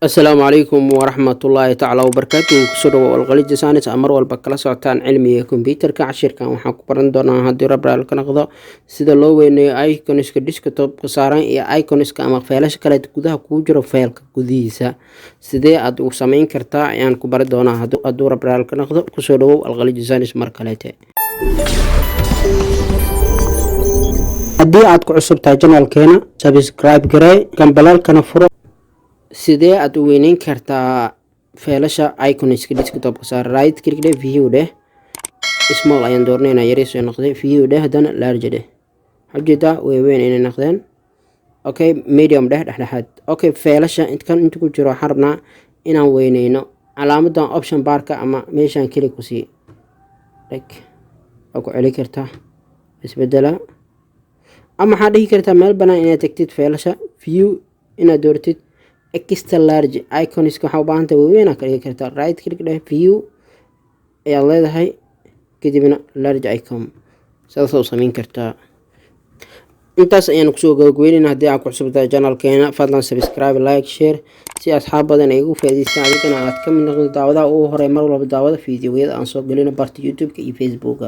السلام عليكم ورحمة الله تعالى وبركاته كسروا الغليج سانس أمر والبكلا سعتان علمي كمبيوتر كعشر كان وحق برندنا هدي ربع الكنقضة سيدا لو وين ايكونس كديسكتوب كساران يا ايكونس كأما فيلاش كلا تكوده كوجر فيل كوديسا سيدي أدو سمين كرتا يعني كبردنا هدو ربع الكنقضة كسروا الغليج سانس مركلته haddii aad ku cusub tahay channelkeena subscribe garee gambalaalkana furo sidee aad u weyneyn kartaa feelasha iconiska desktop-ka saar right click dheh view dheh small ayaan doornaynaa yariis oo noqday view dheh haddana large dheh xajida way weyn inay noqdeen okay medium dheh dhexdhexaad okay feelasha inta ku jiro waxaan rabnaa inaan weyneyno calaamadan option barka ama meeshaan click ku sii dhig oo ku celi kartaa isbedela ama waxaad dhihi kartaa meel bannaan inaad tagtid feelasha view inaad doortid extra large iconiska waxaa u baahan tahay waaweyn ka dhigi kartaa right click dheh view ayaad leedahay kadibna large icon sidaas oo samayn kartaa intaas ayaan kusoo gabagabeynaynaa haddii aad ku cusubtahay channelkeena fadlan subscribe like share si asxaab badan ay ugu faa'iidaystaan adigana aad ka mid noqdo daawadaha ugu horey mar walba daawada fiidiyowyada aan soo gelino barta youtube-ka iyo facebook-ka